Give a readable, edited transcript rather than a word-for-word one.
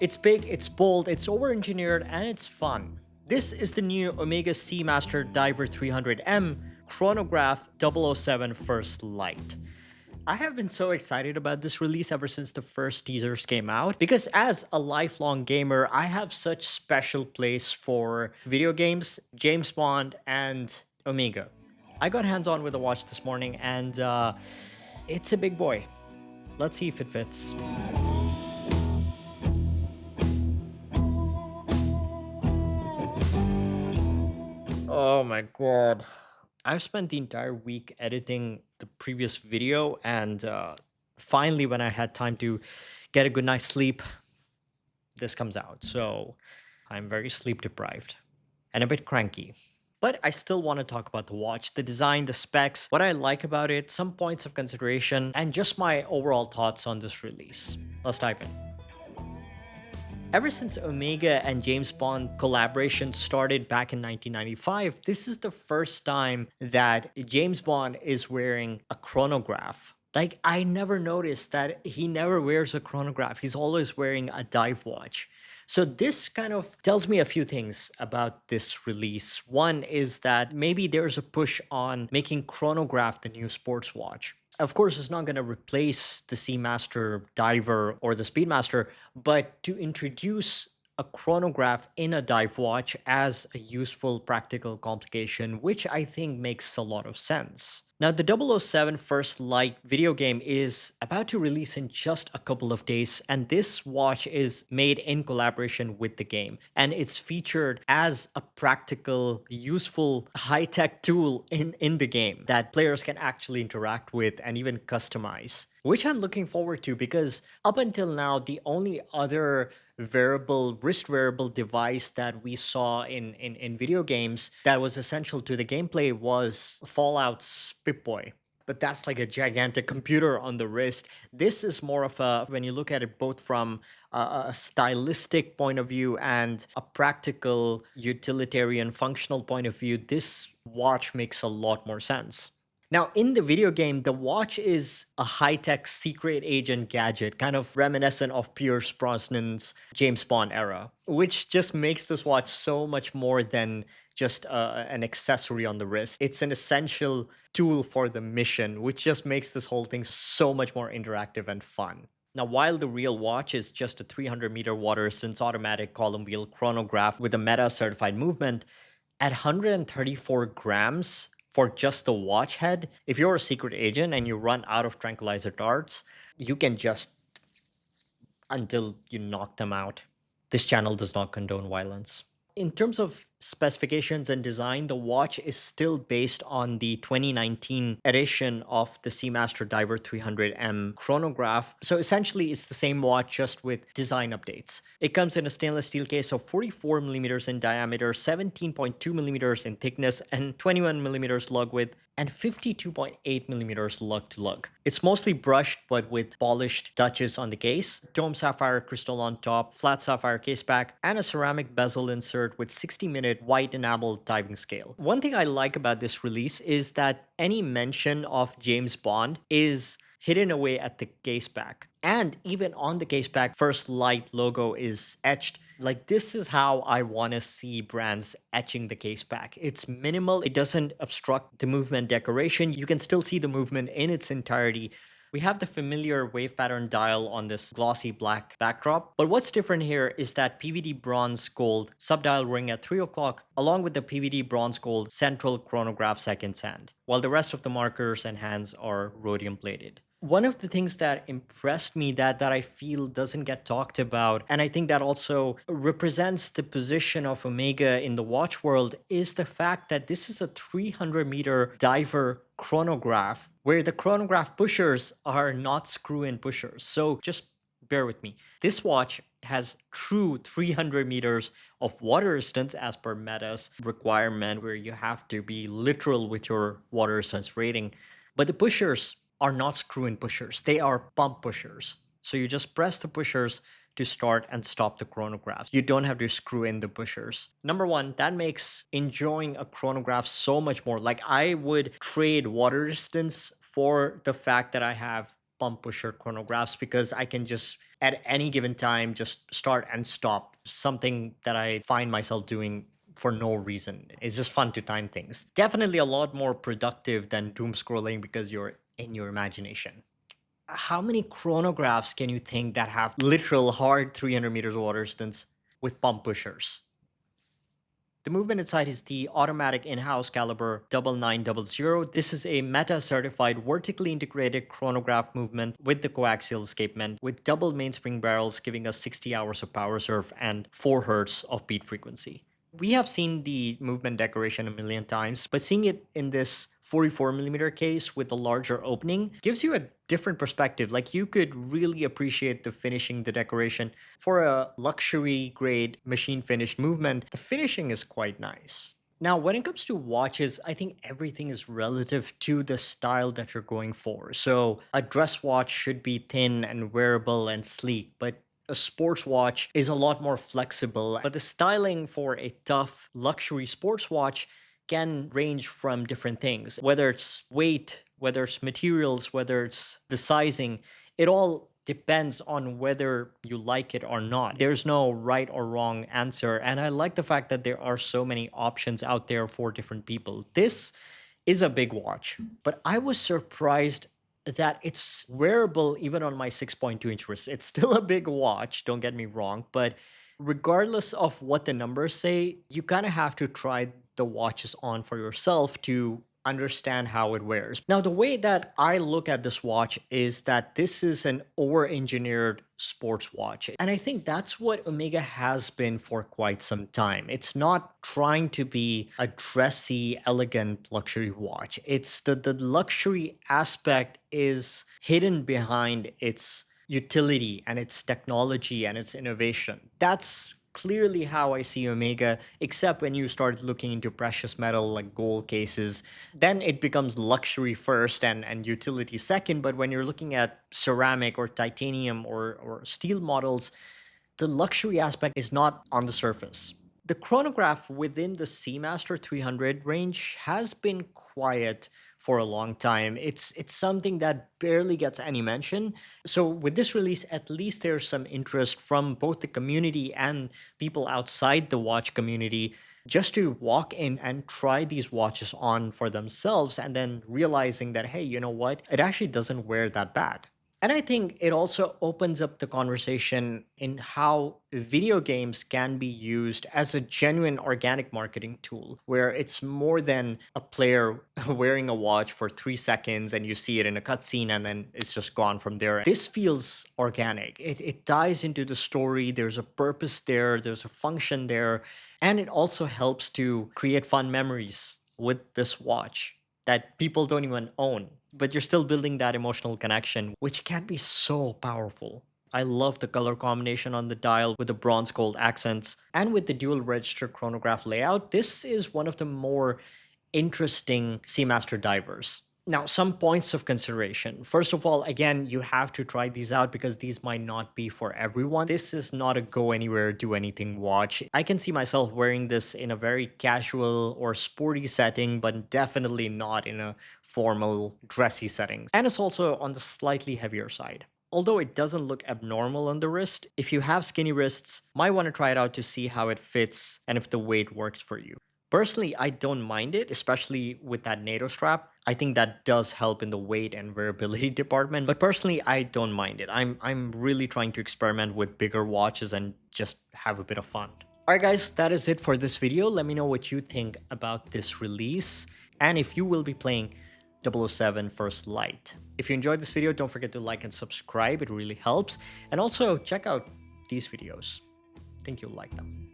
It's big, it's bold, it's over-engineered, and it's fun. This is the new Omega Seamaster Diver 300M Chronograph 007 First Light. I have been so excited about this release ever since the first teasers came out because as a lifelong gamer, I have such special place for video games, James Bond, and Omega. I got hands-on with the watch this morning and it's a big boy. Let's see if it fits. Oh my god. I've spent the entire week editing the previous video, and finally, when I had time to get a good night's sleep, this comes out. So I'm very sleep deprived and a bit cranky. But I still want to talk about the watch, the design, the specs, what I like about it, some points of consideration, and just my overall thoughts on this release. Let's dive in. Ever since Omega and James Bond collaboration started back in 1995, this is the first time that James Bond is wearing a chronograph. Like, I never noticed that he never wears a chronograph. He's always wearing a dive watch. So this kind of tells me a few things about this release. One is that maybe there's a push on making chronograph the new sports watch. Of course, it's not going to replace the Seamaster Diver or the Speedmaster, but to introduce a chronograph in a dive watch as a useful practical complication, which I think makes a lot of sense. Now, the 007 First Light video game is about to release in just a couple of days, and this watch is made in collaboration with the game, and it's featured as a practical, useful, high-tech tool in the game that players can actually interact with and even customize, which I'm looking forward to because up until now, the only other wrist wearable device that we saw in video games that was essential to the gameplay was Fallout's Pip-Boy. But that's like a gigantic computer on the wrist. This is more of a, when you look at it both from a stylistic point of view and a practical, utilitarian, functional point of view, this watch makes a lot more sense. Now, in the video game, the watch is a high-tech secret agent gadget, kind of reminiscent of Pierce Brosnan's James Bond era, which just makes this watch so much more than just an accessory on the wrist. It's an essential tool for the mission, which just makes this whole thing so much more interactive and fun. Now, while the real watch is just a 300-meter water resistance automatic column wheel chronograph with a META certified movement, at 134 grams, for just the watch head, if you're a secret agent and you run out of tranquilizer darts, you can just until you knock them out. This channel does not condone violence. In terms of specifications and design, the watch is still based on the 2019 edition of the Seamaster Diver 300M Chronograph. So essentially, it's the same watch just with design updates. It comes in a stainless steel case of 44 millimeters in diameter, 17.2 millimeters in thickness, and 21 millimeters lug width, and 52.8 millimeters lug to lug. It's mostly brushed, but with polished touches on the case, dome sapphire crystal on top, flat sapphire case back, and a ceramic bezel insert with 60-minute white enamel diving scale. One thing I like about this release is that any mention of James Bond is hidden away at the case back. And even on the case back, First Light logo is etched. Like, this is how I want to see brands etching the case back. It's minimal. It doesn't obstruct the movement decoration. You can still see the movement in its entirety. We have the familiar wave pattern dial on this glossy black backdrop. But what's different here is that PVD bronze gold subdial ring at 3 o'clock, along with the PVD bronze gold central chronograph seconds hand, while the rest of the markers and hands are rhodium plated. One of the things that impressed me that I feel doesn't get talked about, and I think that also represents the position of Omega in the watch world, is the fact that this is a 300-meter diver chronograph where the chronograph pushers are not screw-in pushers. So just bear with me. This watch has true 300 meters of water resistance as per META's requirement, where you have to be literal with your water resistance rating. But the pushers are not screw-in pushers. They are pump pushers. So you just press the pushers to start and stop the chronograph. You don't have to screw in the pushers. Number one, that makes enjoying a chronograph so much more. Like, I would trade water resistance for the fact that I have pump pusher chronographs because I can just at any given time just start and stop, something that I find myself doing for no reason. It's just fun to time things. Definitely a lot more productive than doom scrolling because you're in your imagination. How many chronographs can you think that have literal hard 300 meters water distance with pump pushers? The movement inside is the automatic in-house caliber 9900. This is a META-certified vertically integrated chronograph movement with the coaxial escapement with double mainspring barrels giving us 60 hours of power serve and 4 hertz of beat frequency. We have seen the movement decoration a million times, but seeing it in this 44mm case with a larger opening gives you a different perspective. Like, you could really appreciate the finishing, the decoration. For a luxury grade machine finished movement, the finishing is quite nice. Now, when it comes to watches, I think everything is relative to the style that you're going for. So a dress watch should be thin and wearable and sleek, but a sports watch is a lot more flexible. But the styling for a tough luxury sports watch can range from different things, whether it's weight, whether it's materials, whether it's the sizing. It all depends on whether you like it or not. There's no right or wrong answer. And I like the fact that there are so many options out there for different people. This is a big watch, but I was surprised that it's wearable even on my 6.2-inch wrist. It's still a big watch, don't get me wrong, but regardless of what the numbers say, you kind of have to try the watches on for yourself to understand how it wears. Now, the way that I look at this watch is that this is an over-engineered sports watch. And I think that's what Omega has been for quite some time. It's not trying to be a dressy, elegant luxury watch. It's the luxury aspect is hidden behind its utility and its technology and its innovation. That's clearly how I see Omega, except when you start looking into precious metal like gold cases, then it becomes luxury first and utility second. But when you're looking at ceramic or titanium or steel models, the luxury aspect is not on the surface. The chronograph within the Seamaster 300 range has been quiet for a long time. It's something that barely gets any mention. So with this release, at least there's some interest from both the community and people outside the watch community just to walk in and try these watches on for themselves and then realizing that, hey, you know what? It actually doesn't wear that bad. And I think it also opens up the conversation in how video games can be used as a genuine organic marketing tool, where it's more than a player wearing a watch for 3 seconds and you see it in a cutscene and then it's just gone from there. This feels organic. It ties into the story. There's a purpose there. There's a function there. And it also helps to create fun memories with this watch that people don't even own, but you're still building that emotional connection, which can be so powerful. I love the color combination on the dial with the bronze gold accents and with the dual register chronograph layout. This is one of the more interesting Seamaster divers. Now, some points of consideration. First of all, again, you have to try these out because these might not be for everyone. This is not a go anywhere, do anything watch. I can see myself wearing this in a very casual or sporty setting, but definitely not in a formal, dressy setting. And it's also on the slightly heavier side. Although it doesn't look abnormal on the wrist, if you have skinny wrists, might want to try it out to see how it fits and if the weight works for you. Personally, I don't mind it, especially with that NATO strap. I think that does help in the weight and wearability department, but personally, I don't mind it. I'm really trying to experiment with bigger watches and just have a bit of fun. Alright guys, that is it for this video. Let me know what you think about this release and if you will be playing 007 First Light. If you enjoyed this video, don't forget to like and subscribe. It really helps. And also check out these videos. I think you'll like them.